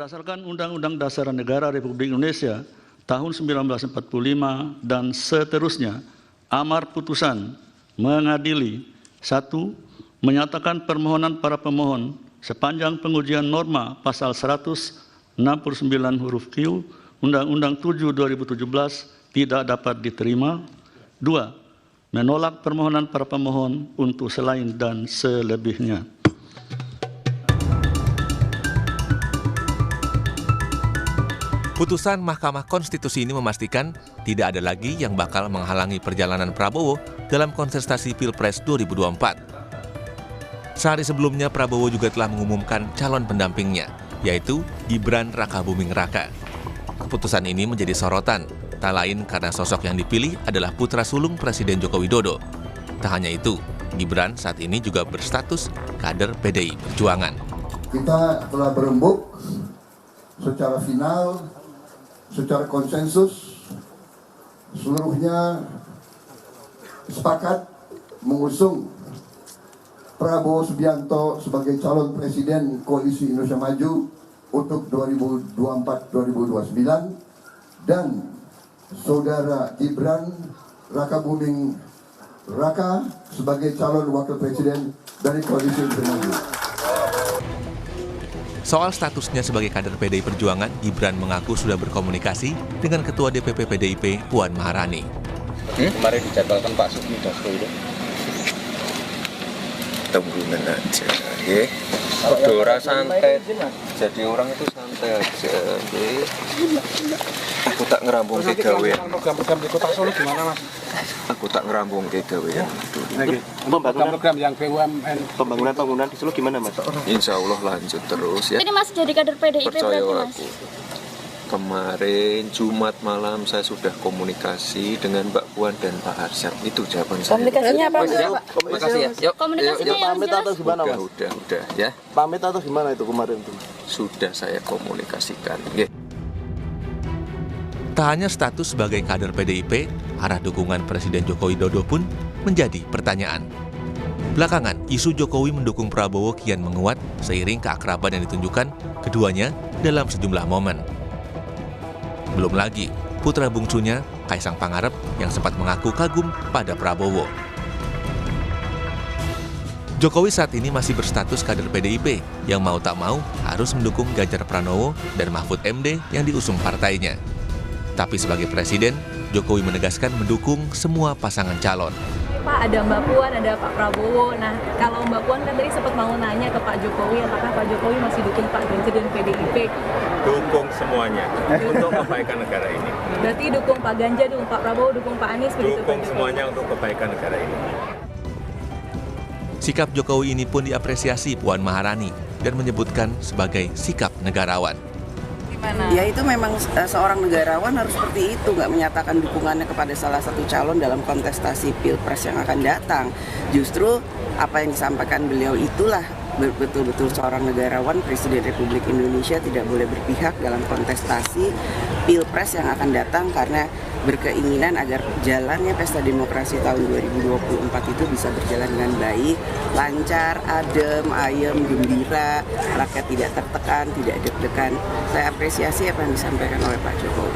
Berdasarkan Undang-Undang Dasar Negara Republik Indonesia tahun 1945 dan seterusnya, amar putusan mengadili: 1. Menyatakan permohonan para pemohon sepanjang pengujian norma pasal 169 huruf Q Undang-Undang 7 2017 tidak dapat diterima. 2. Menolak permohonan para pemohon untuk selain dan selebihnya. Putusan Mahkamah Konstitusi ini memastikan tidak ada lagi yang bakal menghalangi perjalanan Prabowo dalam kontestasi Pilpres 2024. Sehari sebelumnya Prabowo juga telah mengumumkan calon pendampingnya, yaitu Gibran Rakabuming Raka. Keputusan ini menjadi sorotan, tak lain karena sosok yang dipilih adalah putra sulung Presiden Joko Widodo. Tak hanya itu, Gibran saat ini juga berstatus kader PDI Perjuangan. Kita telah berembuk secara final, secara konsensus, seluruhnya sepakat mengusung Prabowo Subianto sebagai calon presiden Koalisi Indonesia Maju untuk 2024-2029 dan Saudara Gibran Rakabuming Raka sebagai calon wakil presiden dari Koalisi Indonesia Maju. Soal statusnya sebagai kader PDI Perjuangan, Gibran mengaku sudah berkomunikasi dengan Ketua DPP PDIP Puan Maharani. Kemarin dijadwalkan Pak Sukmi Dasko itu. Tungguin aja, ya. Dora santai, jadi orang itu santai aja, ya. Aku tak ngerambung ke gawean. Program-program di Kota Solo gimana, Mas? Aku tak ngerambung ke gawean. Program yang BUMN. Pembangunan di Solo gimana, Mas? Insya Allah lanjut terus, ya. Ini Mas jadi kader PDIP Percaya berarti, Mas? aku. Kemarin Jumat malam saya sudah komunikasi dengan Mbak Puan dan Pak Arsyad. Itu jawaban saya. Komunikasinya apa, Mas? Makasih ya. Yuk. Komunikasinya yang Pamit jelas. atau gimana, Mas? Udah, ya. Pamit atau gimana itu kemarin tuh? Sudah saya komunikasikan. Ya. Tak hanya status sebagai kader PDIP, arah dukungan Presiden Joko Widodo pun menjadi pertanyaan. Belakangan, isu Jokowi mendukung Prabowo kian menguat seiring keakraban yang ditunjukkan keduanya dalam sejumlah momen. Belum lagi, putra bungsunya, Kaisang Pangarep, yang sempat mengaku kagum pada Prabowo. Jokowi saat ini masih berstatus kader PDIP yang mau tak mau harus mendukung Ganjar Pranowo dan Mahfud MD yang diusung partainya. Tapi sebagai presiden, Jokowi menegaskan mendukung semua pasangan calon. Pak, ada Mbak Puan, ada Pak Prabowo. Nah, kalau Mbak Puan kan tadi sempat mau nanya ke Pak Jokowi, apakah Pak Jokowi masih dukung Pak Ganjar dan PDIP? Dukung semuanya untuk kebaikan negara ini. Berarti dukung Pak Ganjar, dukung Pak Prabowo, dukung Pak Anies, begitu? Dukung semuanya untuk kebaikan negara ini. Sikap Jokowi ini pun diapresiasi Puan Maharani dan menyebutkan sebagai sikap negarawan. Ya itu memang seorang negarawan harus seperti itu, nggak menyatakan dukungannya kepada salah satu calon dalam kontestasi Pilpres yang akan datang. Justru apa yang disampaikan beliau itulah betul-betul seorang negarawan. Presiden Republik Indonesia tidak boleh berpihak dalam kontestasi Pilpres yang akan datang karena berkeinginan agar jalannya pesta demokrasi tahun 2024 itu bisa berjalan dengan baik, lancar, adem, ayem, gembira, rakyat tidak tertekan, tidak deg-degan. Saya apresiasi apa yang disampaikan oleh Pak Jokowi.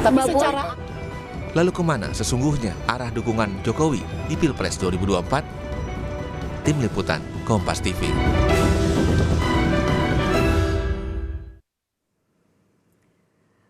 Lalu kemana sesungguhnya arah dukungan Jokowi di Pilpres 2024? Tim Liputan Kompas TV.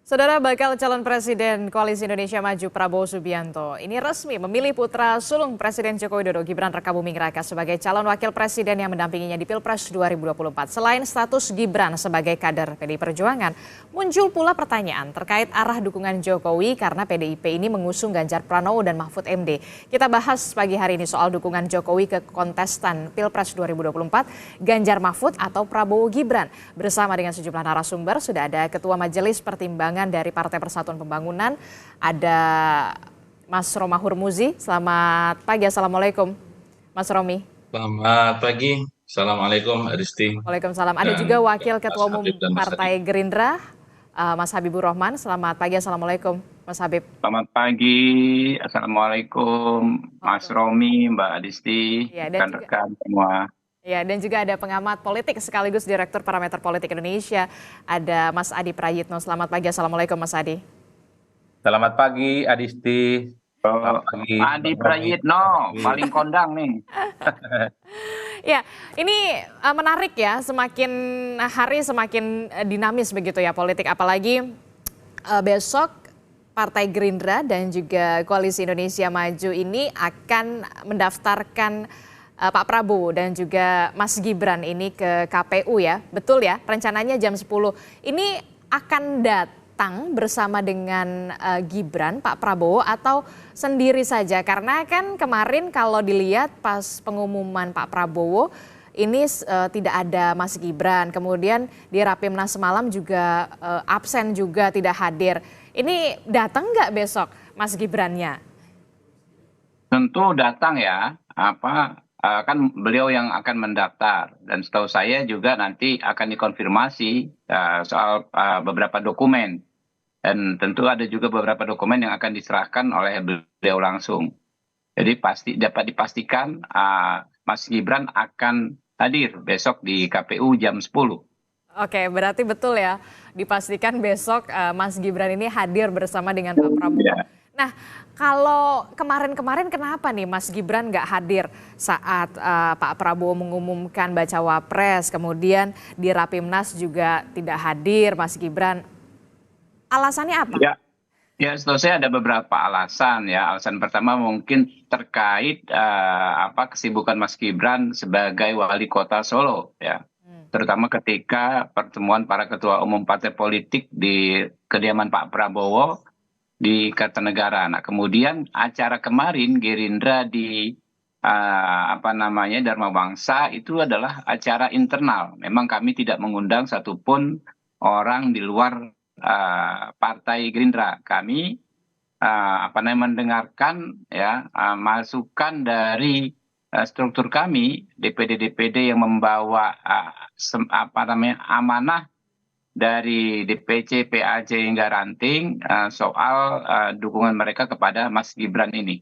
Saudara, bakal calon Presiden Koalisi Indonesia Maju Prabowo Subianto ini resmi memilih putra sulung Presiden Joko Widodo Gibran Rakabuming Raka sebagai calon wakil presiden yang mendampinginya di Pilpres 2024. Selain status Gibran sebagai kader PDI Perjuangan, muncul pula pertanyaan terkait arah dukungan Jokowi karena PDIP ini mengusung Ganjar Pranowo dan Mahfud MD. Kita bahas pagi hari ini soal dukungan Jokowi ke kontestan Pilpres 2024, Ganjar Mahfud atau Prabowo Gibran. Bersama dengan sejumlah narasumber, sudah ada Ketua Majelis Pertimbangan dari Partai Persatuan Pembangunan, ada Mas Roma Hurmuzi. Selamat pagi, Assalamualaikum Mas Romi. Selamat pagi, Assalamualaikum Aristi. Waalaikumsalam. Ada juga Wakil Ketua Umum Partai Gerindra, Mas Habibur Rahman. Selamat pagi, Assalamualaikum Mas Habib. Selamat pagi, Assalamualaikum Mas Romi, Mbak Adisti, rekan-rekan semua. Ya, dan juga ada pengamat politik sekaligus Direktur Parameter Politik Indonesia, ada Mas Adi Prayitno. Selamat pagi, Assalamualaikum Mas Adi. Selamat pagi, Adisti. Selamat pagi. Adi Prayitno, paling kondang nih. Ya, ini menarik ya, semakin hari semakin dinamis begitu ya politik, apalagi besok Partai Gerindra dan juga Koalisi Indonesia Maju ini akan mendaftarkan Pak Prabowo dan juga Mas Gibran ini ke KPU ya, betul ya, rencananya jam 10. Ini akan datang bersama dengan Gibran, Pak Prabowo, atau sendiri saja? Karena kan kemarin kalau dilihat pas pengumuman Pak Prabowo ini tidak ada Mas Gibran, kemudian di Rapimnas semalam juga absen juga, tidak hadir. Ini datang nggak besok Mas Gibrannya? Tentu datang ya, kan beliau yang akan mendaftar, dan setahu saya juga nanti akan dikonfirmasi soal beberapa dokumen, dan tentu ada juga beberapa dokumen yang akan diserahkan oleh beliau langsung. Jadi dapat dipastikan Mas Gibran akan hadir besok di KPU jam 10. Oke, berarti betul ya, dipastikan besok Mas Gibran ini hadir bersama dengan Pak Prabowo. Ya. Nah, kalau kemarin-kemarin kenapa nih Mas Gibran nggak hadir saat Pak Prabowo mengumumkan bacawa pres, kemudian di Rapimnas juga tidak hadir Mas Gibran? Alasannya apa? Ya, setahu saya ada beberapa alasan ya. Alasan pertama mungkin terkait kesibukan Mas Gibran sebagai wali kota Solo ya. Terutama ketika pertemuan para ketua umum partai politik di kediaman Pak Prabowo di Kartanegara. Nah, kemudian acara kemarin Gerindra di Dharma Wangsa itu adalah acara internal. Memang kami tidak mengundang satupun orang di luar Partai Gerindra. Kami mendengarkan ya masukan dari struktur kami DPD yang membawa amanah dari DPC, PAC hingga ranting soal dukungan mereka kepada Mas Gibran ini.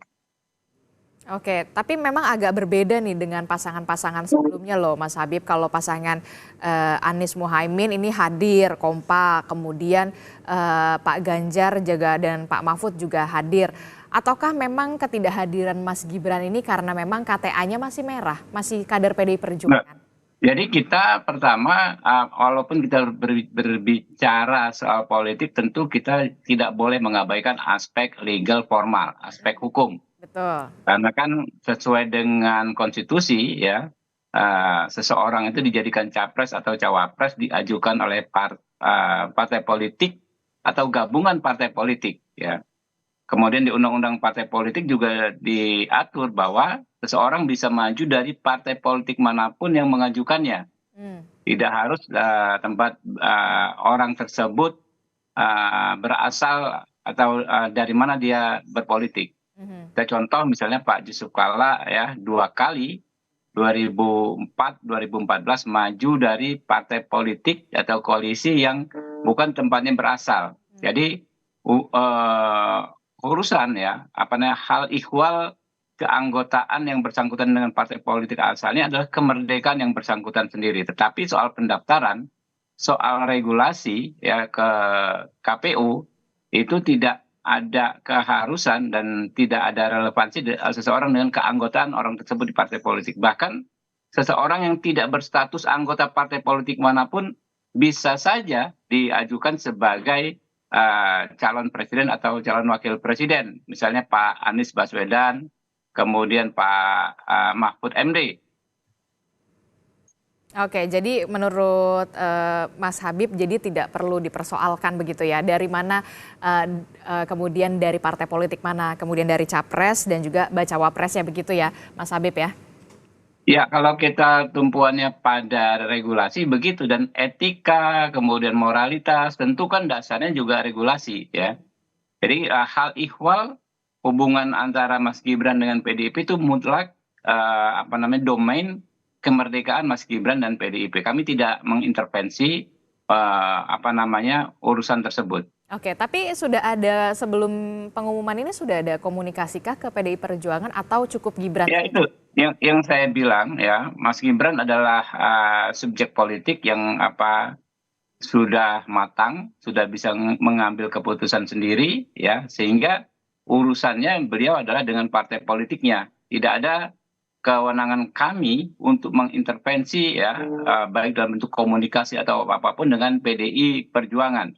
Oke, tapi memang agak berbeda nih dengan pasangan-pasangan sebelumnya loh Mas Habib. Kalau pasangan Anies Muhaimin ini hadir kompak, kemudian Pak Ganjar juga dan Pak Mahfud juga hadir. Ataukah memang ketidakhadiran Mas Gibran ini karena memang KTA-nya masih merah, masih kader PDI Perjuangan? Nah, jadi kita pertama, walaupun kita berbicara soal politik, tentu kita tidak boleh mengabaikan aspek legal formal, aspek hukum. Betul. Karena kan sesuai dengan konstitusi ya, seseorang itu dijadikan capres atau cawapres diajukan oleh partai politik atau gabungan partai politik ya. Kemudian di Undang-Undang Partai Politik juga diatur bahwa seseorang bisa maju dari partai politik manapun yang mengajukannya. Tidak harus tempat orang tersebut berasal atau dari mana dia berpolitik. Kita contoh misalnya Pak Yusuf Kalla ya 2 kali 2004, 2014 maju dari partai politik atau koalisi yang bukan tempatnya berasal. Jadi urusan ya hal ihwal keanggotaan yang bersangkutan dengan partai politik asalnya adalah kemerdekaan yang bersangkutan sendiri. Tetapi soal pendaftaran, soal regulasi ya ke KPU itu tidak ada keharusan dan tidak ada relevansi seseorang dengan keanggotaan orang tersebut di partai politik. Bahkan seseorang yang tidak berstatus anggota partai politik manapun bisa saja diajukan sebagai calon presiden atau calon wakil presiden. Misalnya Pak Anies Baswedan, kemudian Pak Mahfud MD. Oke, jadi menurut Mas Habib jadi tidak perlu dipersoalkan begitu ya. Dari mana kemudian dari partai politik mana, kemudian dari capres dan juga bacawa presnya begitu ya Mas Habib ya. Ya, kalau kita tumpuannya pada regulasi begitu, dan etika, kemudian moralitas, tentu kan dasarnya juga regulasi ya. Jadi hal ihwal hubungan antara Mas Gibran dengan PDIP itu mutlak domain kemerdekaan Mas Gibran dan PDIP. Kami tidak mengintervensi urusan tersebut. Oke, tapi sudah ada sebelum pengumuman ini sudah ada komunikasikah ke PDI Perjuangan atau cukup Gibran? Ya itu yang saya bilang ya, Mas Gibran adalah subjek politik yang sudah matang, sudah bisa mengambil keputusan sendiri ya, sehingga urusannya beliau adalah dengan partai politiknya. Tidak ada kewenangan kami untuk mengintervensi ya, baik dalam bentuk komunikasi atau apapun dengan PDI Perjuangan.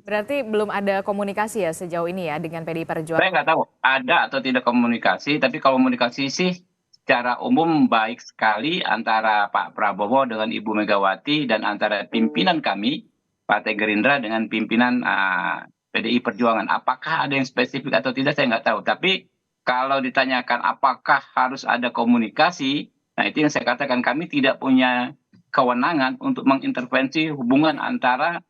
Berarti belum ada komunikasi ya sejauh ini ya dengan PDI Perjuangan? Saya nggak tahu ada atau tidak komunikasi, tapi komunikasi sih secara umum baik sekali antara Pak Prabowo dengan Ibu Megawati dan antara pimpinan kami, Partai Gerindra dengan pimpinan PDI Perjuangan. Apakah ada yang spesifik atau tidak saya nggak tahu. Tapi kalau ditanyakan apakah harus ada komunikasi, nah itu yang saya katakan kami tidak punya kewenangan untuk mengintervensi hubungan antara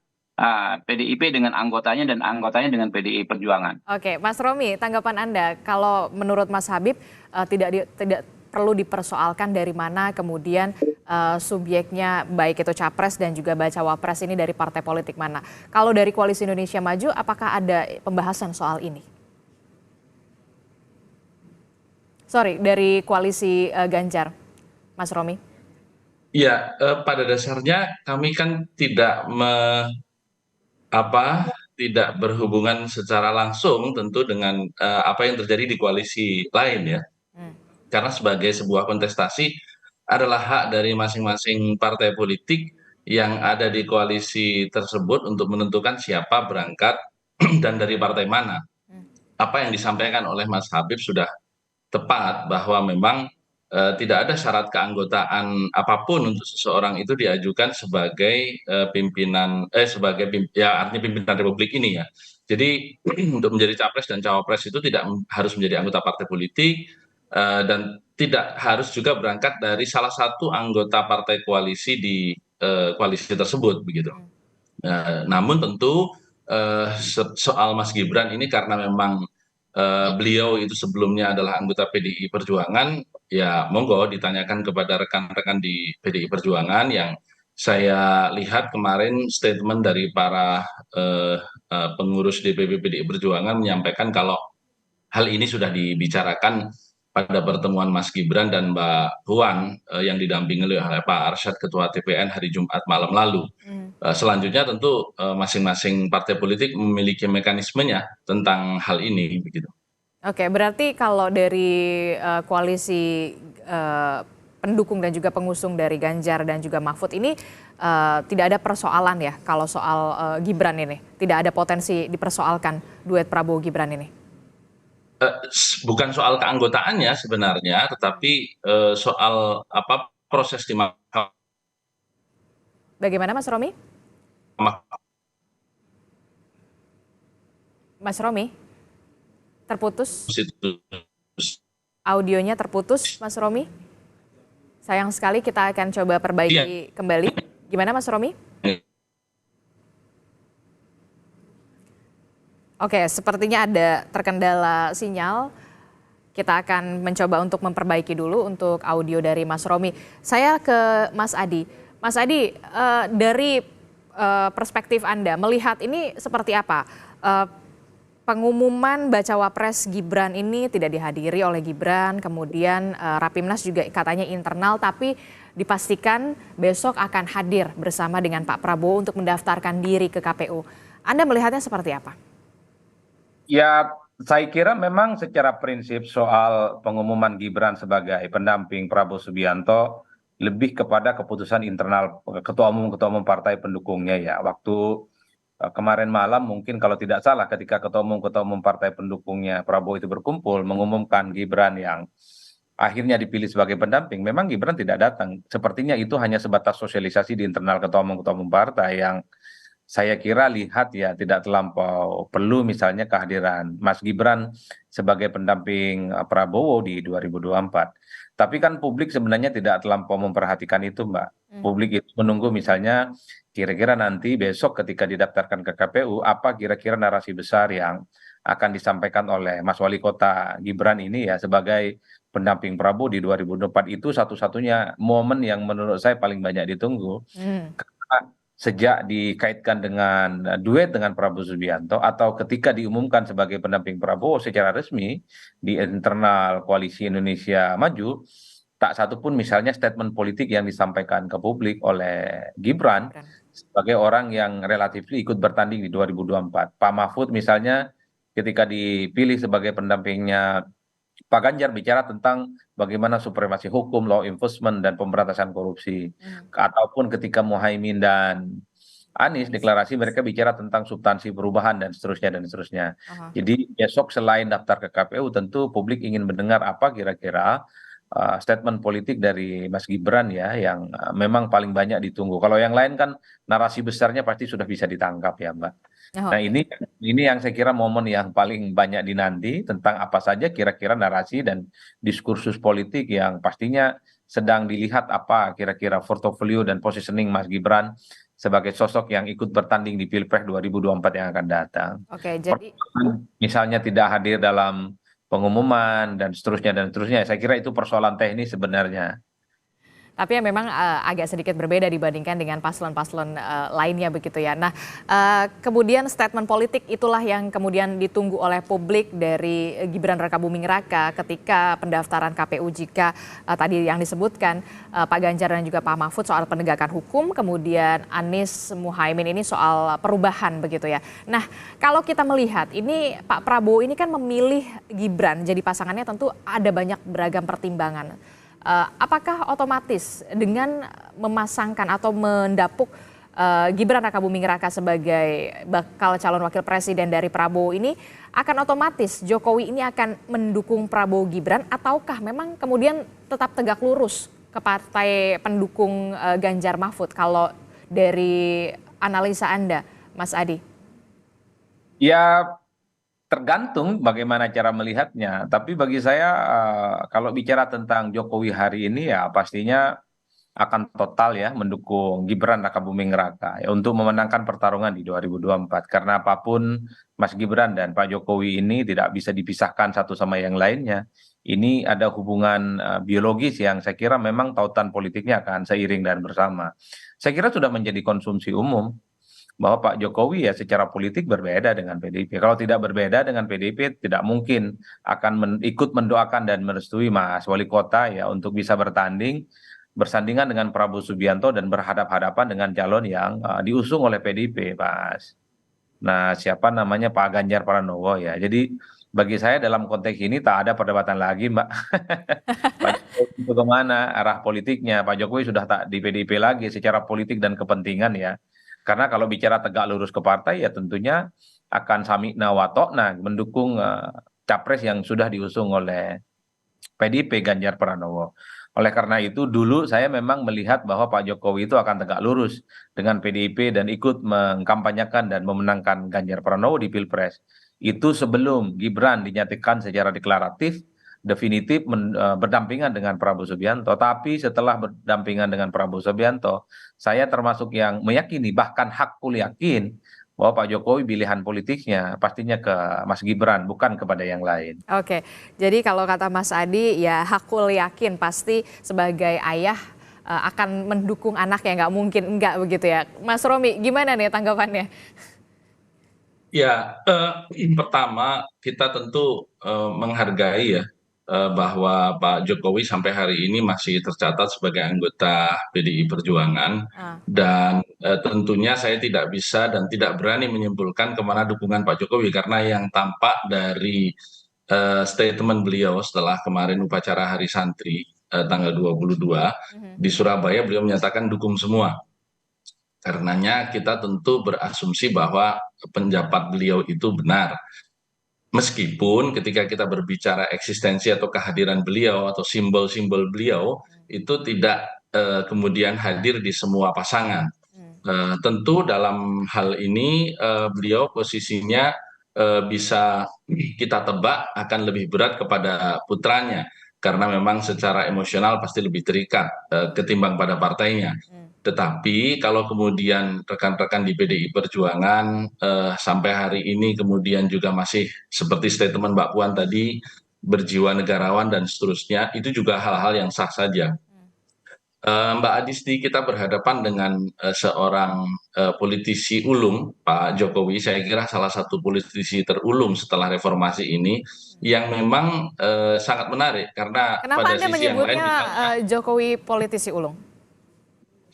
PDIP dengan anggotanya dan anggotanya dengan PDI Perjuangan. Oke, Mas Romi, tanggapan Anda, kalau menurut Mas Habib tidak perlu dipersoalkan dari mana kemudian subjeknya baik itu capres dan juga bacawa pres ini dari partai politik mana. Kalau dari Koalisi Indonesia Maju, apakah ada pembahasan soal ini? Sorry, dari Koalisi Ganjar, Mas Romi. Iya, pada dasarnya kami kan tidak berhubungan secara langsung tentu dengan apa yang terjadi di koalisi lain ya. Karena sebagai sebuah kontestasi adalah hak dari masing-masing partai politik yang ada di koalisi tersebut untuk menentukan siapa berangkat dan dari partai mana. Apa yang disampaikan oleh Mas Habib sudah tepat bahwa memang tidak ada syarat keanggotaan apapun untuk seseorang itu diajukan sebagai pimpinan artinya pimpinan Republik ini ya. Jadi untuk menjadi capres dan cawapres itu tidak harus menjadi anggota partai politik dan tidak harus juga berangkat dari salah satu anggota partai koalisi di koalisi tersebut begitu. Namun tentu soal Mas Gibran ini karena memang beliau itu sebelumnya adalah anggota PDI Perjuangan, ya monggo ditanyakan kepada rekan-rekan di PDI Perjuangan yang saya lihat kemarin statement dari para pengurus DPP PDI Perjuangan menyampaikan kalau hal ini sudah dibicarakan pada pertemuan Mas Gibran dan Mbak Puan yang didampingi oleh Pak Arsyad Ketua TPN hari Jumat malam lalu. Selanjutnya tentu masing-masing partai politik memiliki mekanismenya tentang hal ini begitu. Oke, berarti kalau dari koalisi pendukung dan juga pengusung dari Ganjar dan juga Mahfud ini tidak ada persoalan ya kalau soal Gibran ini, tidak ada potensi dipersoalkan duet Prabowo Gibran ini. Bukan soal keanggotaannya sebenarnya, tetapi soal proses di mahkamah. Bagaimana Mas Romi? Mas Romi, terputus? Audionya terputus, Mas Romi? Sayang sekali, kita akan coba perbaiki kembali. Gimana Mas Romi? Oke, sepertinya ada terkendala sinyal. Kita akan mencoba untuk memperbaiki dulu untuk audio dari Mas Romi. Saya ke Mas Adi. Mas Adi, dari perspektif Anda, melihat ini seperti apa? Pengumuman bacawa pres Gibran ini tidak dihadiri oleh Gibran, kemudian Rapimnas juga katanya internal, tapi dipastikan besok akan hadir bersama dengan Pak Prabowo untuk mendaftarkan diri ke KPU. Anda melihatnya seperti apa? Ya, saya kira memang secara prinsip soal pengumuman Gibran sebagai pendamping Prabowo Subianto lebih kepada keputusan internal ketua umum partai pendukungnya ya. Waktu kemarin malam mungkin kalau tidak salah ketika ketua umum partai pendukungnya Prabowo itu berkumpul mengumumkan Gibran yang akhirnya dipilih sebagai pendamping, memang Gibran tidak datang. Sepertinya itu hanya sebatas sosialisasi di internal ketua umum partai yang saya kira ya tidak terlampau perlu misalnya kehadiran Mas Gibran sebagai pendamping Prabowo di 2024. Tapi kan publik sebenarnya tidak terlampau memperhatikan itu, Mbak. Publik itu menunggu misalnya kira-kira nanti besok ketika didaftarkan ke KPU, apa kira-kira narasi besar yang akan disampaikan oleh Mas Wali Kota Gibran ini ya sebagai pendamping Prabowo di 2024 itu satu-satunya momen yang menurut saya paling banyak ditunggu. Karena sejak dikaitkan dengan duet dengan Prabowo Subianto atau ketika diumumkan sebagai pendamping Prabowo secara resmi di internal Koalisi Indonesia Maju, tak satu pun misalnya statement politik yang disampaikan ke publik oleh Gibran sebagai orang yang relatif ikut bertanding di 2024. Pak Mahfud misalnya ketika dipilih sebagai pendampingnya Pak Ganjar bicara tentang bagaimana supremasi hukum, law enforcement, dan pemberantasan korupsi. Ataupun ketika Muhaimin dan Anies deklarasi mereka bicara tentang substansi perubahan dan seterusnya dan seterusnya. Jadi besok selain daftar ke KPU tentu publik ingin mendengar apa kira-kira statement politik dari Mas Gibran ya yang memang paling banyak ditunggu. Kalau yang lain kan narasi besarnya pasti sudah bisa ditangkap ya Mbak. Nah ini yang saya kira momen yang paling banyak dinanti tentang apa saja kira-kira narasi dan diskursus politik yang pastinya sedang dilihat apa kira-kira portofolio dan positioning Mas Gibran sebagai sosok yang ikut bertanding di Pilpres 2024 yang akan datang. Oke, jadi misalnya tidak hadir dalam pengumuman dan seterusnya, saya kira itu persoalan teknis sebenarnya. Tapi ya memang agak sedikit berbeda dibandingkan dengan paslon-paslon lainnya begitu ya. Nah, kemudian statement politik itulah yang kemudian ditunggu oleh publik dari Gibran Rakabuming Raka ketika pendaftaran KPU jika tadi yang disebutkan Pak Ganjar dan juga Pak Mahfud soal penegakan hukum, kemudian Anies Muhaimin ini soal perubahan begitu ya. Nah, kalau kita melihat ini Pak Prabowo ini kan memilih Gibran jadi pasangannya tentu ada banyak beragam pertimbangan. Apakah otomatis dengan memasangkan atau mendapuk Gibran Rakabuming Raka sebagai bakal calon wakil presiden dari Prabowo ini akan otomatis Jokowi ini akan mendukung Prabowo Gibran ataukah memang kemudian tetap tegak lurus ke partai pendukung Ganjar Mahfud kalau dari analisa Anda Mas Adi? Ya tergantung bagaimana cara melihatnya, tapi bagi saya kalau bicara tentang Jokowi hari ini ya pastinya akan total ya mendukung Gibran Rakabuming Raka ya untuk memenangkan pertarungan di 2024 karena apapun Mas Gibran dan Pak Jokowi ini tidak bisa dipisahkan satu sama yang lainnya. Ini ada hubungan biologis yang saya kira memang tautan politiknya akan seiring dan bersama. Saya kira sudah menjadi konsumsi umum bahwa Pak Jokowi ya secara politik berbeda dengan PDIP. Kalau tidak berbeda dengan PDIP, tidak mungkin akan ikut mendoakan dan merestui Mas Wali Kota ya untuk bisa bersandingan dengan Prabowo Subianto dan berhadap-hadapan dengan calon yang diusung oleh PDIP, Mas. Nah, siapa namanya Pak Ganjar Pranowo ya. Jadi bagi saya dalam konteks ini tak ada perdebatan lagi, Mbak. Pak Jokowi itu kemana arah politiknya? Pak Jokowi sudah tak di PDIP lagi secara politik dan kepentingan ya. Karena kalau bicara tegak lurus ke partai ya tentunya akan sami'na wa ta'na mendukung capres yang sudah diusung oleh PDIP Ganjar Pranowo. Oleh karena itu dulu saya memang melihat bahwa Pak Jokowi itu akan tegak lurus dengan PDIP dan ikut mengkampanyekan dan memenangkan Ganjar Pranowo di Pilpres. Itu sebelum Gibran dinyatakan secara deklaratif definitif berdampingan dengan Prabowo Subianto. Tapi setelah berdampingan dengan Prabowo Subianto, saya termasuk yang meyakini bahkan hakul yakin bahwa Pak Jokowi pilihan politiknya pastinya ke Mas Gibran bukan kepada yang lain. Oke, jadi kalau kata Mas Adi ya hakul yakin pasti sebagai ayah akan mendukung anaknya, nggak mungkin enggak begitu ya. Mas Romi gimana nih tanggapannya? Ya, pertama kita tentu menghargai ya bahwa Pak Jokowi sampai hari ini masih tercatat sebagai anggota PDI Perjuangan dan tentunya saya tidak bisa dan tidak berani menyimpulkan kemana dukungan Pak Jokowi karena yang tampak dari statement beliau setelah kemarin upacara Hari Santri tanggal 22 di Surabaya beliau menyatakan dukung semua. Karenanya kita tentu berasumsi bahwa pendapat beliau itu benar. Meskipun ketika kita berbicara eksistensi atau kehadiran beliau atau simbol-simbol beliau itu tidak kemudian hadir di semua pasangan. Tentu dalam hal ini beliau posisinya bisa kita tebak akan lebih berat kepada putranya karena memang secara emosional pasti lebih terikat ketimbang pada partainya. Tetapi kalau kemudian rekan-rekan di PDI Perjuangan sampai hari ini kemudian juga masih seperti statement Mbak Puan tadi berjiwa negarawan dan seterusnya, itu juga hal-hal yang sah saja. Mbak Adisti, kita berhadapan dengan seorang politisi ulung, Pak Jokowi. Saya kira salah satu politisi terulung setelah reformasi ini, yang memang sangat menarik karena Kenapa pada Anda sisi yang lain menyebutnya Jokowi politisi ulung?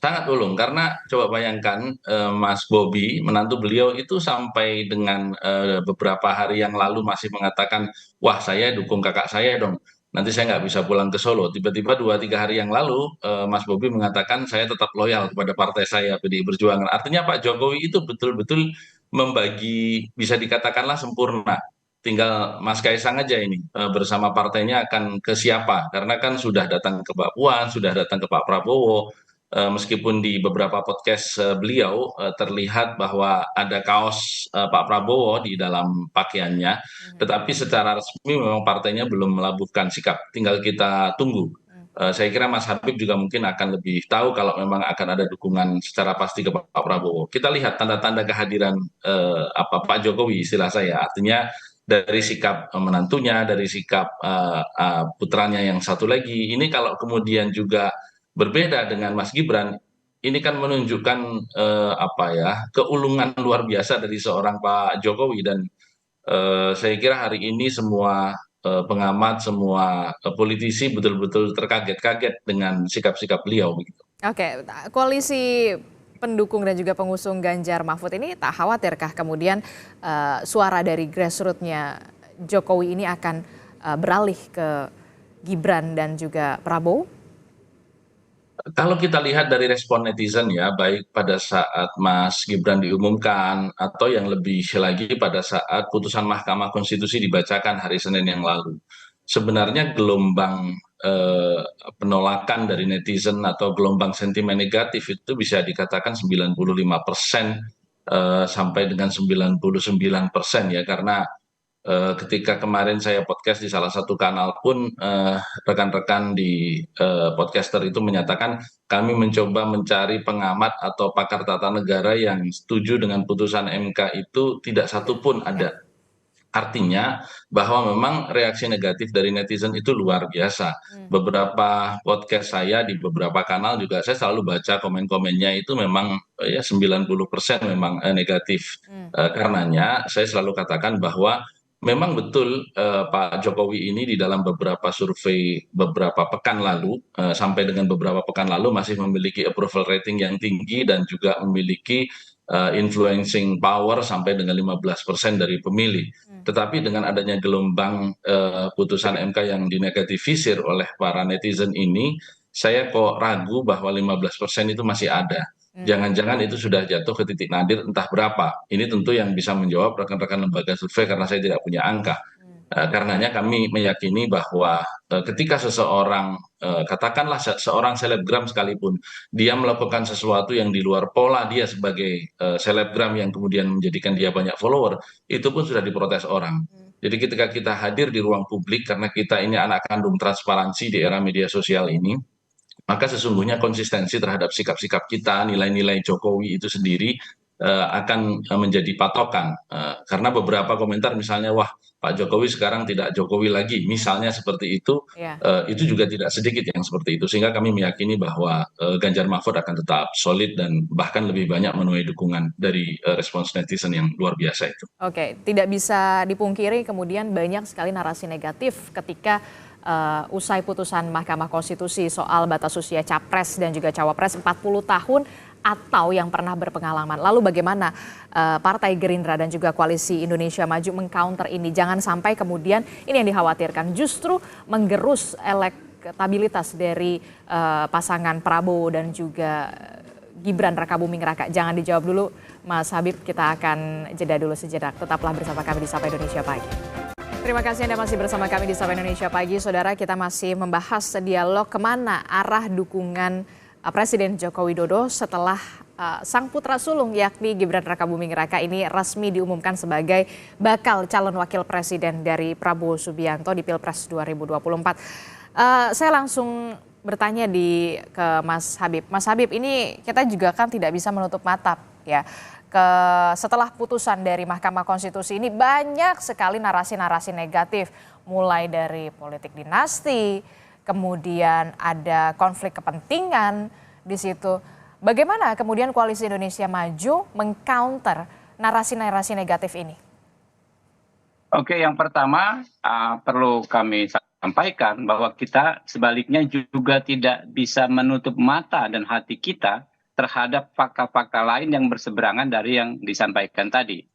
sangat ulung karena coba bayangkan Mas Bobi, menantu beliau itu sampai dengan beberapa hari yang lalu masih mengatakan, wah saya dukung kakak saya dong, nanti saya nggak bisa pulang ke Solo. Tiba-tiba 2-3 hari yang lalu Mas Bobi mengatakan saya tetap loyal kepada partai saya PDI Perjuangan. Artinya Pak Jokowi itu betul-betul membagi, bisa dikatakanlah sempurna. Tinggal Mas Kaisang aja ini bersama partainya akan ke siapa, karena kan sudah datang ke Mbak Puan, sudah datang ke Pak Prabowo. Meskipun di beberapa podcast beliau terlihat bahwa ada kaos Pak Prabowo di dalam pakaiannya, tetapi secara resmi memang partainya belum melabuhkan sikap. Tinggal kita tunggu. Saya kira Mas Habib juga mungkin akan lebih tahu kalau memang akan ada dukungan secara pasti ke Pak Prabowo. Kita lihat tanda-tanda kehadiran Pak Jokowi, istilah saya. Artinya dari sikap menantunya, dari sikap putranya yang satu lagi. Ini kalau kemudian juga berbeda dengan Mas Gibran, ini kan menunjukkan keulungan luar biasa dari seorang Pak Jokowi, dan saya kira hari ini semua pengamat, semua politisi betul-betul terkaget-kaget dengan sikap-sikap beliau begitu. Oke, koalisi pendukung dan juga pengusung Ganjar Mahfud ini tak khawatirkah kemudian suara dari grassroots-nya Jokowi ini akan beralih ke Gibran dan juga Prabowo? Kalau kita lihat dari respon netizen ya, baik pada saat Mas Gibran diumumkan atau yang lebih lagi pada saat putusan Mahkamah Konstitusi dibacakan hari Senin yang lalu. Sebenarnya gelombang penolakan dari netizen atau gelombang sentimen negatif itu bisa dikatakan 95% sampai dengan 99% ya, karena ketika kemarin saya podcast di salah satu kanal pun rekan-rekan di podcaster itu menyatakan kami mencoba mencari pengamat atau pakar tata negara yang setuju dengan putusan MK itu tidak satu pun ada. Artinya bahwa memang reaksi negatif dari netizen itu luar biasa. Beberapa podcast saya di beberapa kanal juga saya selalu baca komen-komennya itu memang ya 90% memang negatif. Karenanya saya selalu katakan bahwa memang betul Pak Jokowi ini di dalam beberapa survei beberapa pekan lalu sampai dengan beberapa pekan lalu masih memiliki approval rating yang tinggi dan juga memiliki influencing power sampai dengan 15% dari pemilih. Tetapi dengan adanya gelombang putusan MK yang dinegatifisir oleh para netizen ini, saya kok ragu bahwa 15% itu masih ada. Jangan-jangan itu sudah jatuh ke titik nadir entah berapa. Ini tentu yang bisa menjawab rekan-rekan lembaga survei karena saya tidak punya angka. Karenanya kami meyakini bahwa ketika seseorang, katakanlah seorang selebgram sekalipun, dia melakukan sesuatu yang di luar pola dia sebagai selebgram yang kemudian menjadikan dia banyak follower, itu pun sudah diprotes orang. Jadi ketika kita hadir di ruang publik, karena kita ini anak kandung transparansi di era media sosial ini, maka sesungguhnya konsistensi terhadap sikap-sikap kita, nilai-nilai Jokowi itu sendiri akan menjadi patokan. Karena beberapa komentar misalnya, wah Pak Jokowi sekarang tidak Jokowi lagi, misalnya seperti itu, itu juga tidak sedikit yang seperti itu. Sehingga kami meyakini bahwa Ganjar Mahfud akan tetap solid dan bahkan lebih banyak menuai dukungan dari respons netizen yang luar biasa itu. Oke, tidak bisa dipungkiri kemudian banyak sekali narasi negatif ketika usai putusan Mahkamah Konstitusi soal batas usia capres dan juga cawapres 40 tahun atau yang pernah berpengalaman. Lalu bagaimana Partai Gerindra dan juga Koalisi Indonesia Maju mengcounter ini? Jangan sampai kemudian ini yang dikhawatirkan justru menggerus elektabilitas dari pasangan Prabowo dan juga Gibran Rakabuming Raka. Jangan dijawab dulu Mas Habib, kita akan jeda dulu sejenak. Tetaplah bersama kami di Sapa Indonesia Pagi. Terima kasih Anda masih bersama kami di Sapa Indonesia Pagi. Saudara, kita masih membahas dialog kemana arah dukungan Presiden Joko Widodo setelah sang putra sulung yakni Gibran Rakabuming Raka ini resmi diumumkan sebagai bakal calon wakil presiden dari Prabowo Subianto di Pilpres 2024. Saya langsung bertanya ke Mas Habib. Mas Habib, ini kita juga kan tidak bisa menutup mata ya. Setelah putusan dari Mahkamah Konstitusi ini banyak sekali narasi-narasi negatif, mulai dari politik dinasti, kemudian ada konflik kepentingan di situ. Bagaimana kemudian Koalisi Indonesia Maju mengcounter narasi-narasi negatif ini? Oke, yang pertama perlu kami sampaikan bahwa kita sebaliknya juga tidak bisa menutup mata dan hati kita terhadap fakta-fakta lain yang berseberangan dari yang disampaikan tadi.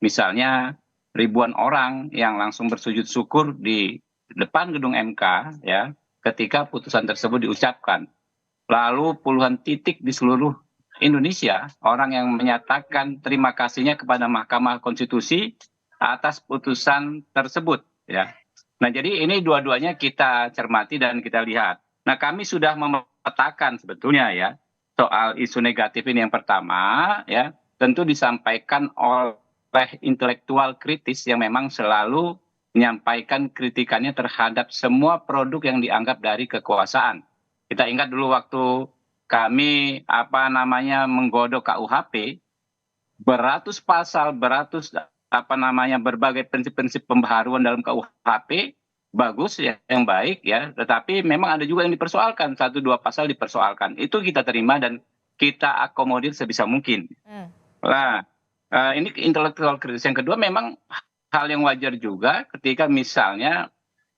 Misalnya ribuan orang yang langsung bersujud syukur di depan gedung MK ya ketika putusan tersebut diucapkan. Lalu puluhan titik di seluruh Indonesia orang yang menyatakan terima kasihnya kepada Mahkamah Konstitusi atas putusan tersebut ya. Nah, jadi ini dua-duanya kita cermati dan kita lihat. Nah, kami sudah memetakan sebetulnya ya soal isu negatif ini. Yang pertama ya tentu disampaikan oleh intelektual kritis yang memang selalu menyampaikan kritikannya terhadap semua produk yang dianggap dari kekuasaan. Kita ingat dulu waktu kami menggodok KUHP, beratus pasal, berbagai prinsip-prinsip pembaharuan dalam KUHP bagus ya, yang baik ya, tetapi memang ada juga yang dipersoalkan, 1-2 pasal dipersoalkan. Itu kita terima dan kita akomodir sebisa mungkin. Nah, ini intelektual kritis. Yang kedua memang hal yang wajar juga ketika misalnya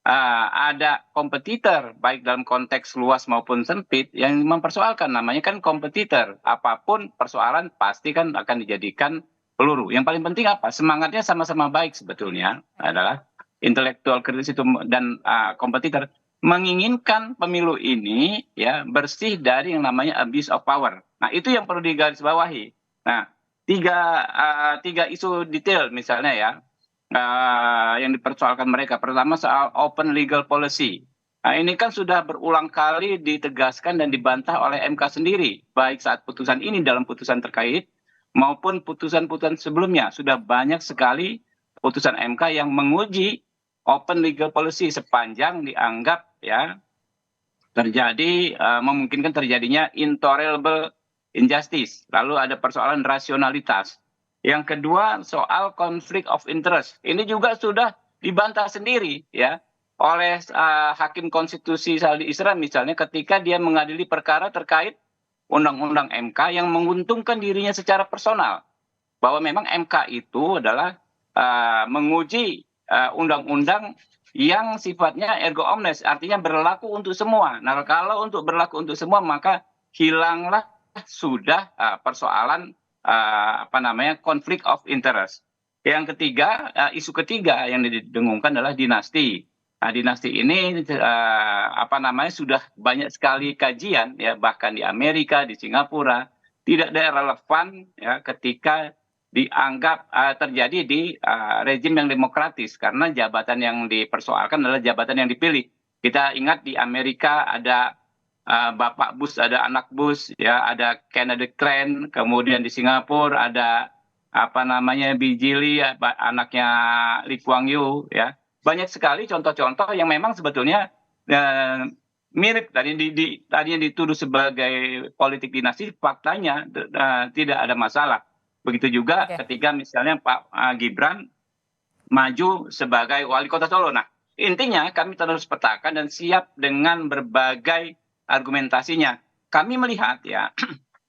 ada kompetitor baik dalam konteks luas maupun sempit yang mempersoalkan, namanya kan kompetitor. Apapun persoalan pasti kan akan dijadikan peluru. Yang paling penting apa? Semangatnya sama-sama baik sebetulnya adalah intelektual kritis itu dan kompetitor menginginkan pemilu ini ya bersih dari yang namanya abuse of power. Nah, itu yang perlu digarisbawahi. Nah, tiga isu detail misalnya ya yang dipersoalkan mereka. Pertama soal open legal policy. Nah, ini kan sudah berulang kali ditegaskan dan dibantah oleh MK sendiri, baik saat putusan ini dalam putusan terkait maupun putusan-putusan sebelumnya. Sudah banyak sekali putusan MK yang menguji open legal policy sepanjang dianggap ya terjadi memungkinkan terjadinya intolerable injustice. Lalu ada persoalan rasionalitas. Yang kedua soal conflict of interest. Ini juga sudah dibantah sendiri ya oleh Hakim Konstitusi Saldi Isra misalnya ketika dia mengadili perkara terkait undang-undang MK yang menguntungkan dirinya secara personal. Bahwa memang MK itu adalah menguji undang-undang yang sifatnya erga omnes, artinya berlaku untuk semua. Nah, kalau untuk berlaku untuk semua maka hilanglah sudah persoalan conflict of interest. Yang ketiga, isu ketiga yang didengungkan adalah dinasti. Nah, dinasti ini sudah banyak sekali kajian ya, bahkan di Amerika, di Singapura tidak ada relevan ya ketika dianggap terjadi di rezim yang demokratis karena jabatan yang dipersoalkan adalah jabatan yang dipilih. Kita ingat di Amerika ada Bapak Bush, ada anak Bush, ya, ada Kennedy Clan, kemudian di Singapura ada Bijili, anaknya Lee Kuan Yew, ya. Banyak sekali contoh-contoh yang memang sebetulnya mirip tadinya dituduh sebagai politik dinasti, faktanya tidak ada masalah. Begitu juga ketika misalnya Pak Gibran maju sebagai wali kota Solo. Nah, intinya kami terus petakan dan siap dengan berbagai argumentasinya. Kami melihat ya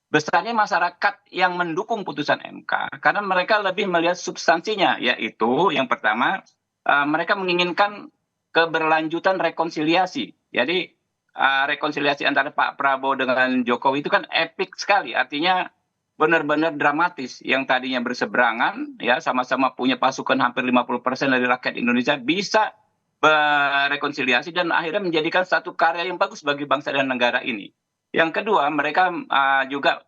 besarnya masyarakat yang mendukung putusan MK karena mereka lebih melihat substansinya, yaitu yang pertama mereka menginginkan keberlanjutan rekonsiliasi. Jadi rekonsiliasi antara Pak Prabowo dengan Jokowi itu kan epik sekali, artinya benar-benar dramatis. Yang tadinya berseberangan ya sama-sama punya pasukan hampir 50% dari rakyat Indonesia bisa berrekonsiliasi dan akhirnya menjadikan satu karya yang bagus bagi bangsa dan negara ini. Yang kedua, mereka juga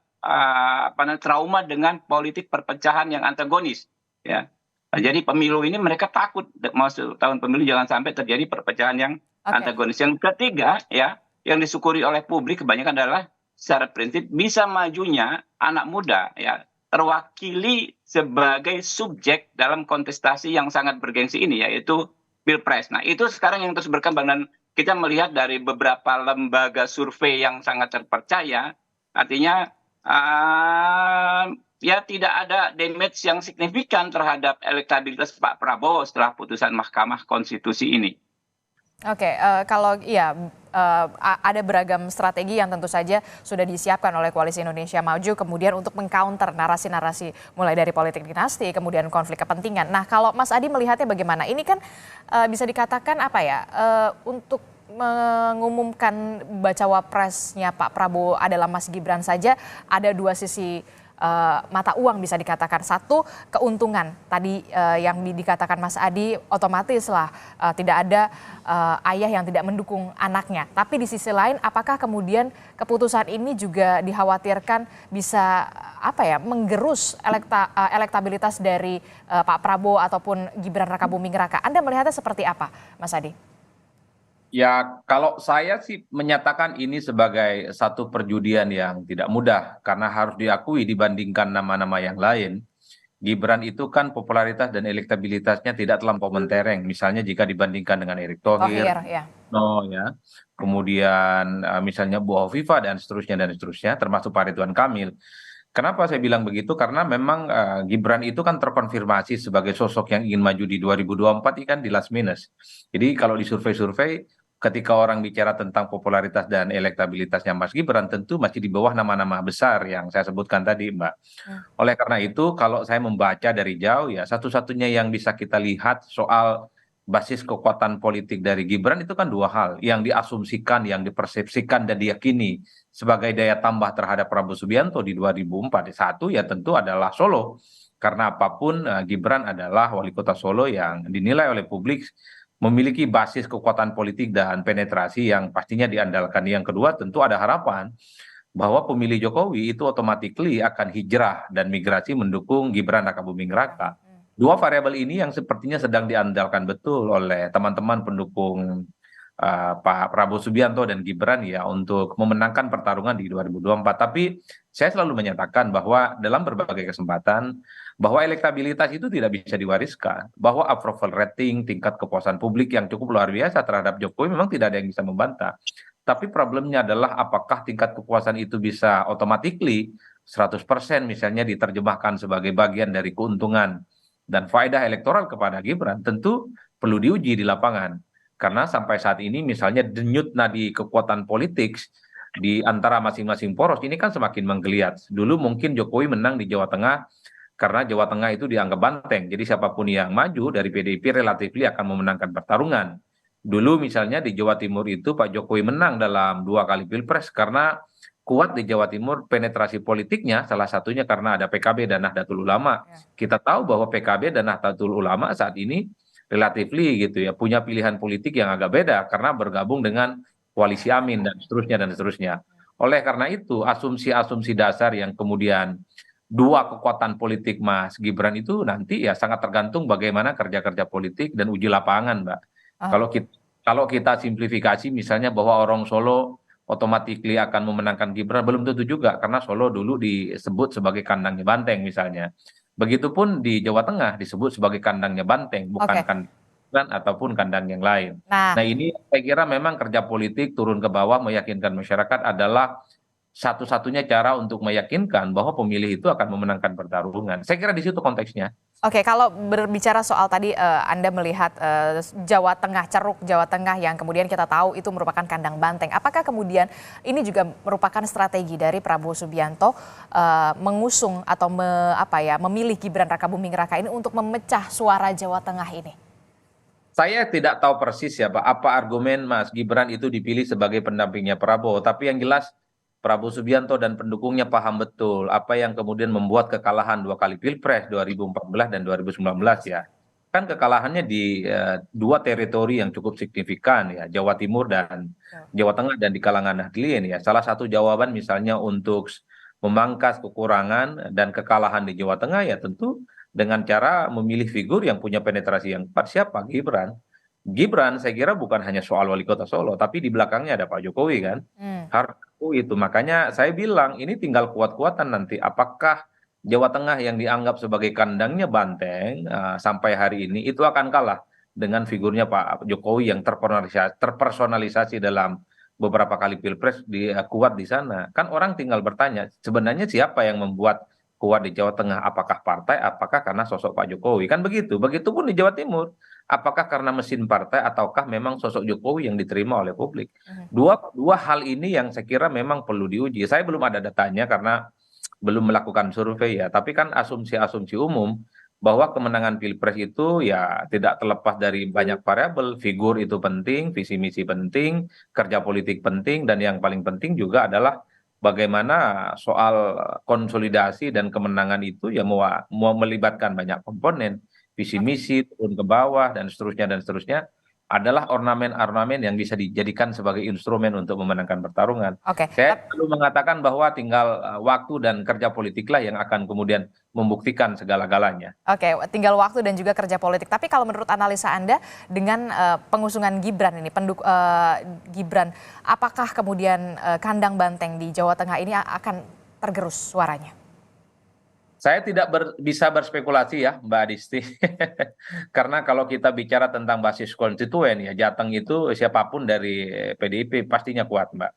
trauma dengan politik perpecahan yang antagonis, ya. Nah, jadi pemilu ini mereka takut masuk tahun pemilu jangan sampai terjadi perpecahan yang antagonis. Yang ketiga, ya, yang disyukuri oleh publik kebanyakan adalah secara prinsip bisa majunya anak muda, ya, terwakili sebagai subjek dalam kontestasi yang sangat bergengsi ini, yaitu Pilpres. Nah, itu sekarang yang terus berkembang dan kita melihat dari beberapa lembaga survei yang sangat terpercaya, artinya ya tidak ada damage yang signifikan terhadap elektabilitas Pak Prabowo setelah putusan Mahkamah Konstitusi ini. Oke, kalau iya ada beragam strategi yang tentu saja sudah disiapkan oleh Koalisi Indonesia Maju kemudian untuk mengcounter narasi-narasi mulai dari politik dinasti kemudian konflik kepentingan. Nah, kalau Mas Adi melihatnya bagaimana? Ini kan bisa dikatakan apa ya? Untuk mengumumkan bacawa presnya Pak Prabowo adalah Mas Gibran saja ada dua sisi mata uang bisa dikatakan. Satu, keuntungan tadi yang dikatakan Mas Adi otomatis lah tidak ada ayah yang tidak mendukung anaknya. Tapi di sisi lain apakah kemudian keputusan ini juga dikhawatirkan bisa menggerus elektabilitas dari Pak Prabowo ataupun Gibran Rakabuming Raka. Anda melihatnya seperti apa, Mas Adi? Ya, kalau saya sih menyatakan ini sebagai satu perjudian yang tidak mudah karena harus diakui dibandingkan nama-nama yang lain. Gibran itu kan popularitas dan elektabilitasnya tidak terlampau mentereng. Misalnya jika dibandingkan dengan Erick Thohir, ya. Kemudian misalnya Bu Hovifah dan seterusnya, termasuk Pak Ridwan Kamil. Kenapa saya bilang begitu? Karena memang Gibran itu kan terkonfirmasi sebagai sosok yang ingin maju di 2024 ini kan di last minute. Jadi kalau di survei-survei ketika orang bicara tentang popularitas dan elektabilitasnya Mas Gibran tentu masih di bawah nama-nama besar yang saya sebutkan tadi, Mbak. Oleh karena itu kalau saya membaca dari jauh ya satu-satunya yang bisa kita lihat soal basis kekuatan politik dari Gibran itu kan dua hal yang diasumsikan, yang dipersepsikan dan diyakini sebagai daya tambah terhadap Prabowo Subianto di 2004. Satu ya tentu adalah Solo. Karena apapun Gibran adalah wali kota Solo yang dinilai oleh publik memiliki basis kekuatan politik dan penetrasi yang pastinya diandalkan. Yang kedua tentu ada harapan bahwa pemilih Jokowi itu otomatis akan hijrah dan migrasi mendukung Gibran Rakabuming Raka. Dua variabel ini yang sepertinya sedang diandalkan betul oleh teman-teman pendukung Pak Prabowo Subianto dan Gibran ya untuk memenangkan pertarungan di 2024. Tapi saya selalu menyatakan bahwa dalam berbagai kesempatan bahwa elektabilitas itu tidak bisa diwariskan, bahwa approval rating, tingkat kepuasan publik yang cukup luar biasa terhadap Jokowi memang tidak ada yang bisa membantah. Tapi problemnya adalah apakah tingkat kepuasan itu bisa automatically 100% misalnya diterjemahkan sebagai bagian dari keuntungan dan faedah elektoral kepada Gibran, tentu perlu diuji di lapangan. Karena sampai saat ini misalnya denyut nadi kekuatan politik di antara masing-masing poros ini kan semakin menggeliat. Dulu mungkin Jokowi menang di Jawa Tengah karena Jawa Tengah itu dianggap banteng. Jadi siapapun yang maju dari PDIP relatif akan memenangkan pertarungan. Dulu misalnya di Jawa Timur itu Pak Jokowi menang dalam 2 kali pilpres karena kuat di Jawa Timur penetrasi politiknya, salah satunya karena ada PKB dan Nahdlatul Ulama. Kita tahu bahwa PKB dan Nahdlatul Ulama saat ini relatif gitu ya punya pilihan politik yang agak beda karena bergabung dengan koalisi Amin dan seterusnya. Oleh karena itu asumsi-asumsi dasar yang kemudian dua kekuatan politik Mas Gibran itu nanti ya sangat tergantung bagaimana kerja-kerja politik dan uji lapangan, Mbak. Kalau kita simplifikasi misalnya bahwa orang Solo otomatis akan memenangkan Gibran belum tentu juga karena Solo dulu disebut sebagai kandangnya banteng misalnya. Begitupun di Jawa Tengah disebut sebagai kandangnya banteng, bukan kandang ataupun kandang yang lain. Nah ini saya kira memang kerja politik turun ke bawah meyakinkan masyarakat adalah satu-satunya cara untuk meyakinkan bahwa pemilih itu akan memenangkan pertarungan. Saya kira di situ konteksnya. Oke, kalau berbicara soal tadi Anda melihat Jawa Tengah, ceruk Jawa Tengah yang kemudian kita tahu itu merupakan kandang banteng. Apakah kemudian ini juga merupakan strategi dari Prabowo Subianto mengusung atau memilih Gibran Rakabuming Raka ini untuk memecah suara Jawa Tengah ini? Saya tidak tahu persis ya Pak, apa argumen Mas Gibran itu dipilih sebagai pendampingnya Prabowo. Tapi yang jelas Prabowo Subianto dan pendukungnya paham betul apa yang kemudian membuat kekalahan 2 kali pilpres 2014 dan 2019 ya. Kan kekalahannya di 2 teritori yang cukup signifikan ya, Jawa Timur dan Jawa Tengah dan di kalangan Nahdlin ya. Salah satu jawaban misalnya untuk memangkas kekurangan dan kekalahan di Jawa Tengah ya tentu dengan cara memilih figur yang punya penetrasi yang kuat. Siapa? Gibran saya kira bukan hanya soal wali kota Solo, tapi di belakangnya ada Pak Jokowi kan. Itu makanya saya bilang ini tinggal kuat-kuatan nanti apakah Jawa Tengah yang dianggap sebagai kandangnya banteng sampai hari ini itu akan kalah dengan figurnya Pak Jokowi yang terpersonalisasi dalam beberapa kali pilpres kuat di sana. Kan orang tinggal bertanya sebenarnya siapa yang membuat kuat di Jawa Tengah, apakah partai, apakah karena sosok Pak Jokowi, kan begitu. Begitupun di Jawa Timur, apakah karena mesin partai ataukah memang sosok Jokowi yang diterima oleh publik. Dua hal ini yang saya kira memang perlu diuji. Saya belum ada datanya karena belum melakukan survei ya, tapi kan asumsi-asumsi umum bahwa kemenangan Pilpres itu ya tidak terlepas dari banyak variabel, figur itu penting, visi misi penting, kerja politik penting, dan yang paling penting juga adalah bagaimana soal konsolidasi dan kemenangan itu ya mau melibatkan banyak komponen, visi misi turun ke bawah dan seterusnya adalah ornamen-ornamen yang bisa dijadikan sebagai instrumen untuk memenangkan pertarungan. Saya perlu mengatakan bahwa tinggal waktu dan kerja politiklah yang akan kemudian membuktikan segala-galanya. Oke, tinggal waktu dan juga kerja politik. Tapi kalau menurut analisa Anda dengan pengusungan Gibran ini, Gibran, apakah kemudian kandang banteng di Jawa Tengah ini akan tergerus suaranya? Saya tidak bisa berspekulasi ya Mbak Adisti, karena kalau kita bicara tentang basis konstituen ya Jateng itu siapapun dari PDIP pastinya kuat Mbak.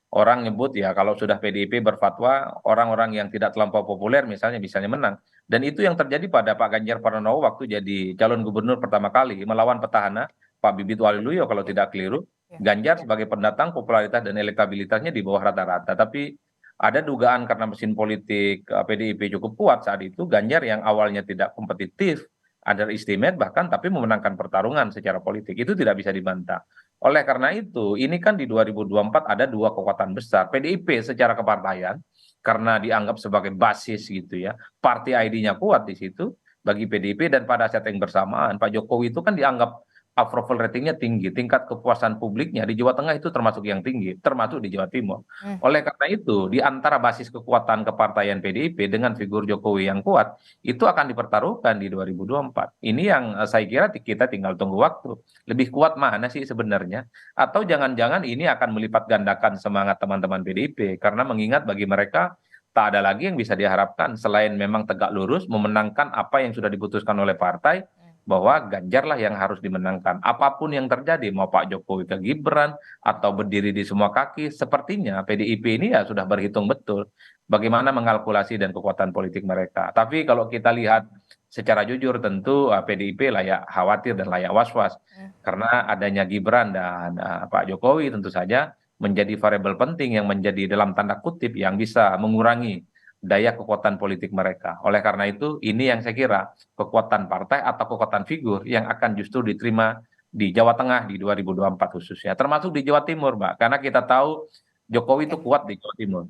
Orang nyebut ya kalau sudah PDIP berfatwa orang-orang yang tidak terlampau populer misalnya menang. Dan itu yang terjadi pada Pak Ganjar Pranowo waktu jadi calon gubernur pertama kali melawan petahana Pak Bibit Waluyo kalau tidak keliru. Ganjar sebagai pendatang popularitas dan elektabilitasnya di bawah rata-rata, tapi ada dugaan karena mesin politik PDIP cukup kuat saat itu, Ganjar yang awalnya tidak kompetitif, underestimate bahkan, tapi memenangkan pertarungan secara politik. Itu tidak bisa dibantah. Oleh karena itu, ini kan di 2024 ada dua kekuatan besar. PDIP secara kepartaian, karena dianggap sebagai basis gitu ya, party ID-nya kuat di situ bagi PDIP, dan pada saat yang bersamaan, Pak Jokowi itu kan dianggap approval ratingnya tinggi, tingkat kepuasan publiknya di Jawa Tengah itu termasuk yang tinggi, termasuk di Jawa Timur. Oleh karena itu, di antara basis kekuatan kepartaian PDIP dengan figur Jokowi yang kuat, itu akan dipertaruhkan di 2024. Ini yang saya kira kita tinggal tunggu waktu. Lebih kuat mana sih sebenarnya? Atau jangan-jangan ini akan melipat gandakan semangat teman-teman PDIP, karena mengingat bagi mereka tak ada lagi yang bisa diharapkan selain memang tegak lurus memenangkan apa yang sudah diputuskan oleh partai, bahwa Ganjar lah yang harus dimenangkan. Apapun yang terjadi, mau Pak Jokowi ke Gibran, atau berdiri di semua kaki, sepertinya PDIP ini ya sudah berhitung betul bagaimana mengalkulasi dan kekuatan politik mereka. Tapi kalau kita lihat secara jujur, tentu PDIP layak khawatir dan layak was-was. Karena adanya Gibran dan Pak Jokowi tentu saja menjadi variabel penting yang menjadi dalam tanda kutip yang bisa mengurangi daya kekuatan politik mereka. Oleh karena itu, ini yang saya kira kekuatan partai atau kekuatan figur yang akan justru diterima di Jawa Tengah di 2024 khususnya. Termasuk di Jawa Timur, Mbak. Karena kita tahu Jokowi itu kuat di Jawa Timur.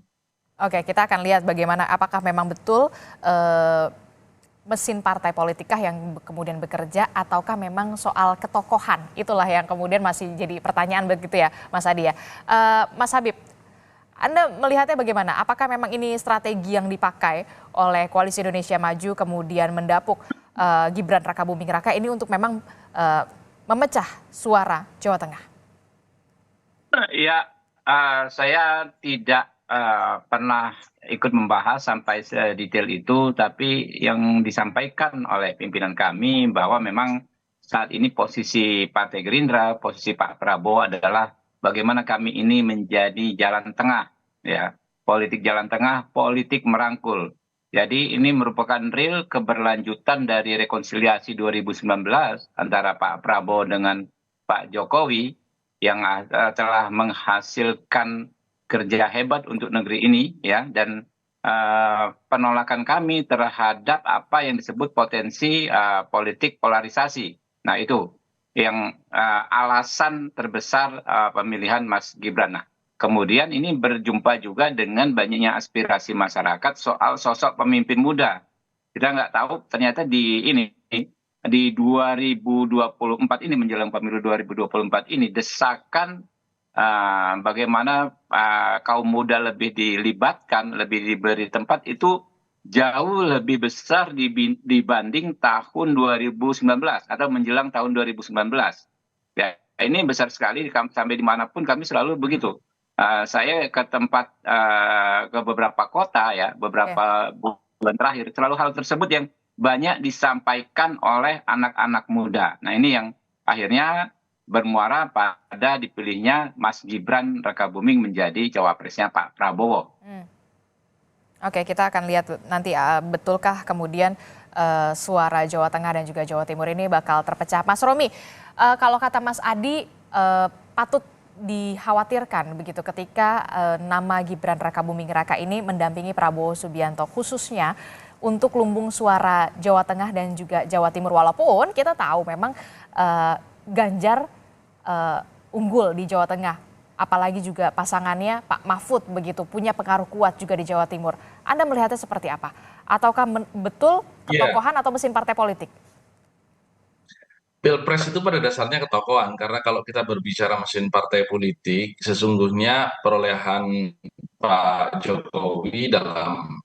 Oke, kita akan lihat bagaimana apakah memang betul mesin partai politika yang kemudian bekerja ataukah memang soal ketokohan. Itulah yang kemudian masih jadi pertanyaan begitu ya, Mas Adi ya. Mas Habib, Anda melihatnya bagaimana? Apakah memang ini strategi yang dipakai oleh Koalisi Indonesia Maju kemudian mendapuk Gibran Rakabuming Raka ini untuk memang memecah suara Jawa Tengah? Ya, saya tidak pernah ikut membahas sampai sedetail itu, tapi yang disampaikan oleh pimpinan kami bahwa memang saat ini posisi Partai Gerindra, posisi Pak Prabowo adalah bagaimana kami ini menjadi jalan tengah, ya, politik jalan tengah, politik merangkul. Jadi ini merupakan real keberlanjutan dari rekonsiliasi 2019 antara Pak Prabowo dengan Pak Jokowi yang telah menghasilkan kerja hebat untuk negeri ini, ya, dan penolakan kami terhadap apa yang disebut potensi politik polarisasi. Nah itu yang alasan terbesar pemilihan Mas Gibran. Nah, kemudian ini berjumpa juga dengan banyaknya aspirasi masyarakat soal sosok pemimpin muda. Kita nggak tahu ternyata di 2024 ini menjelang pemilu 2024 ini desakan bagaimana kaum muda lebih dilibatkan, lebih diberi tempat itu jauh lebih besar dibanding tahun 2019 atau menjelang tahun 2019. Ya, ini besar sekali sampai dimanapun kami selalu begitu. Saya ke tempat ke beberapa kota ya, beberapa bulan terakhir selalu hal tersebut yang banyak disampaikan oleh anak-anak muda. Nah ini yang akhirnya bermuara pada dipilihnya Mas Gibran Rakabuming menjadi cawapresnya Pak Prabowo. Oke, kita akan lihat nanti betulkah kemudian suara Jawa Tengah dan juga Jawa Timur ini bakal terpecah. Mas Romi, kalau kata Mas Adi patut dikhawatirkan begitu ketika nama Gibran Rakabuming Raka ini mendampingi Prabowo Subianto, khususnya untuk lumbung suara Jawa Tengah dan juga Jawa Timur, walaupun kita tahu memang Ganjar unggul di Jawa Tengah, apalagi juga pasangannya Pak Mahfud begitu punya pengaruh kuat juga di Jawa Timur. Anda melihatnya seperti apa? Ataukah betul ketokohan atau mesin partai politik? Pilpres itu pada dasarnya ketokohan, karena kalau kita berbicara mesin partai politik, sesungguhnya perolehan Pak Jokowi dalam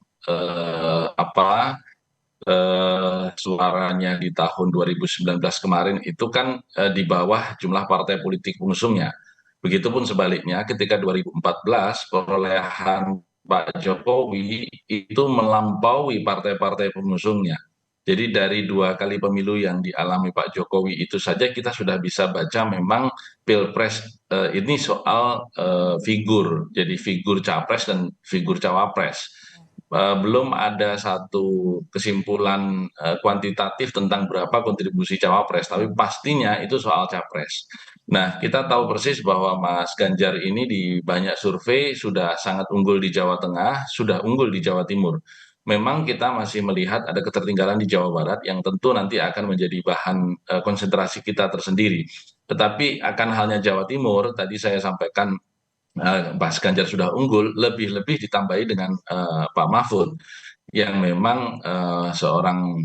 suaranya di tahun 2019 kemarin itu kan di bawah jumlah partai politik pengusungnya. Begitupun sebaliknya ketika 2014 perolehan Pak Jokowi itu melampaui partai-partai pengusungnya. Jadi dari 2 kali pemilu yang dialami Pak Jokowi itu saja kita sudah bisa baca memang Pilpres ini soal figur, jadi figur capres dan figur cawapres. Belum ada satu kesimpulan kuantitatif tentang berapa kontribusi cawapres, tapi pastinya itu soal capres. Nah, kita tahu persis bahwa Mas Ganjar ini di banyak survei sudah sangat unggul di Jawa Tengah, sudah unggul di Jawa Timur. Memang kita masih melihat ada ketertinggalan di Jawa Barat yang tentu nanti akan menjadi bahan konsentrasi kita tersendiri. Tetapi akan halnya Jawa Timur, tadi saya sampaikan Mas Ganjar sudah unggul, lebih-lebih ditambahi dengan Pak Mahfud yang memang seorang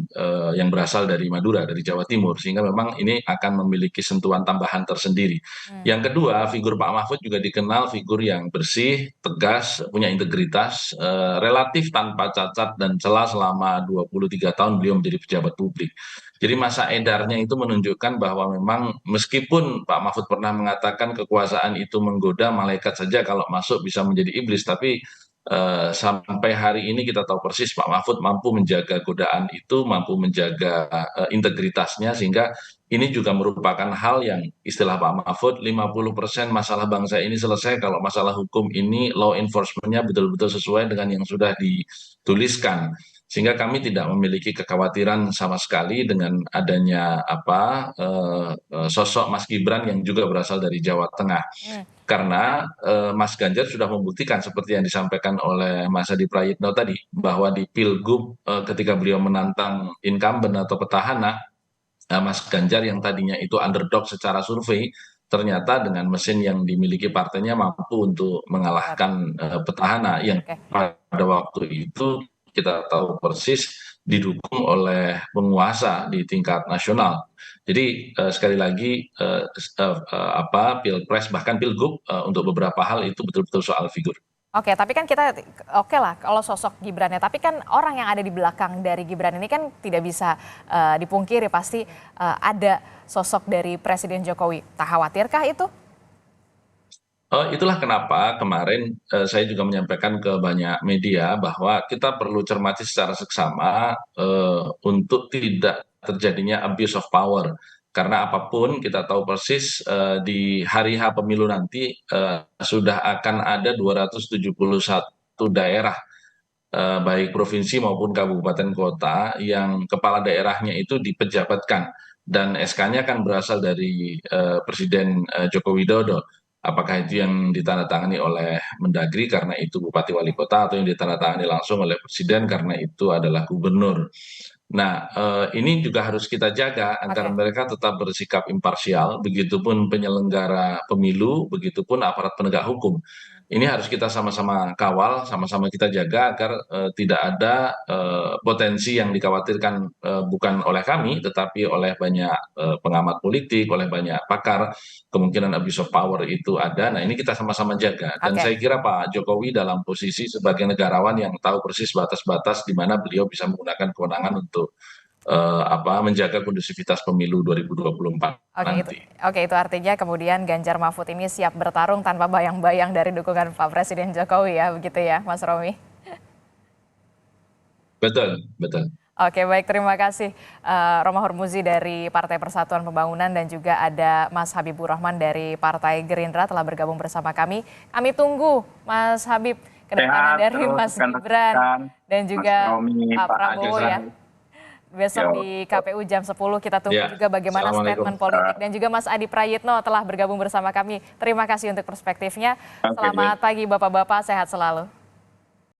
yang berasal dari Madura, dari Jawa Timur, sehingga memang ini akan memiliki sentuhan tambahan tersendiri. Yang kedua, figur Pak Mahfud juga dikenal figur yang bersih, tegas, punya integritas, relatif tanpa cacat dan celah selama 23 tahun beliau menjadi pejabat publik. Jadi masa edarnya itu menunjukkan bahwa memang meskipun Pak Mahfud pernah mengatakan kekuasaan itu menggoda, malaikat saja kalau masuk bisa menjadi iblis, tapi sampai hari ini kita tahu persis Pak Mahfud mampu menjaga godaan itu, mampu menjaga integritasnya, sehingga ini juga merupakan hal yang istilah Pak Mahfud 50% masalah bangsa ini selesai kalau masalah hukum ini law enforcement-nya betul-betul sesuai dengan yang sudah dituliskan. Sehingga kami tidak memiliki kekhawatiran sama sekali dengan adanya sosok Mas Gibran yang juga berasal dari Jawa Tengah. Karena Mas Ganjar sudah membuktikan seperti yang disampaikan oleh Mas Adi Prayitno tadi, bahwa di Pilgub ketika beliau menantang incumbent atau petahana, Mas Ganjar yang tadinya itu underdog secara survei, ternyata dengan mesin yang dimiliki partainya mampu untuk mengalahkan petahana yang pada waktu itu kita tahu persis didukung oleh penguasa di tingkat nasional. Jadi sekali lagi Pilpres bahkan Pilgub untuk beberapa hal itu betul-betul soal figur. Oke, tapi kan kita oke lah kalau sosok Gibrannya, tapi kan orang yang ada di belakang dari Gibran ini kan tidak bisa dipungkiri, pasti ada sosok dari Presiden Jokowi. Tak khawatirkah itu? Itulah kenapa kemarin saya juga menyampaikan ke banyak media bahwa kita perlu cermati secara seksama untuk tidak terjadinya abuse of power. Karena apapun kita tahu persis di hari H pemilu nanti sudah akan ada 271 daerah baik provinsi maupun kabupaten kota yang kepala daerahnya itu dipejabatkan dan SK-nya kan berasal dari Presiden Joko Widodo. Apakah itu yang ditandatangani oleh Mendagri karena itu Bupati Wali Kota, atau yang ditandatangani langsung oleh Presiden karena itu adalah Gubernur. Nah, ini juga harus kita jaga agar mereka tetap bersikap imparsial, begitupun penyelenggara pemilu, begitupun aparat penegak hukum. Ini harus kita sama-sama kawal, sama-sama kita jaga agar tidak ada potensi yang dikhawatirkan bukan oleh kami, tetapi oleh banyak pengamat politik, oleh banyak pakar, kemungkinan abuse of power itu ada. Nah, ini kita sama-sama jaga. Dan saya kira Pak Jokowi dalam posisi sebagai negarawan yang tahu persis batas-batas di mana beliau bisa menggunakan kewenangan untuk menjaga kondusivitas pemilu 2024 nanti. Oke, itu artinya kemudian Ganjar Mahfud ini siap bertarung tanpa bayang-bayang dari dukungan Pak Presiden Jokowi ya, begitu ya Mas Romi? Betul, betul. Oke, baik, terima kasih Romahur Muzi dari Partai Persatuan Pembangunan dan juga ada Mas Habibur Rahman dari Partai Gerindra telah bergabung bersama kami. Kami tunggu Mas Habib kedatangan dari terus, Mas rekan-rekan, Gibran dan juga Mas Romi, Pak Pak Prabowo Ajeng. ya. Besok di KPU jam 10 kita tunggu Ya, juga bagaimana Assalamualaikum. statement politik. Dan juga Mas Adi Prayitno telah bergabung bersama kami. Terima kasih untuk perspektifnya. Selamat pagi Bapak-Bapak, sehat selalu.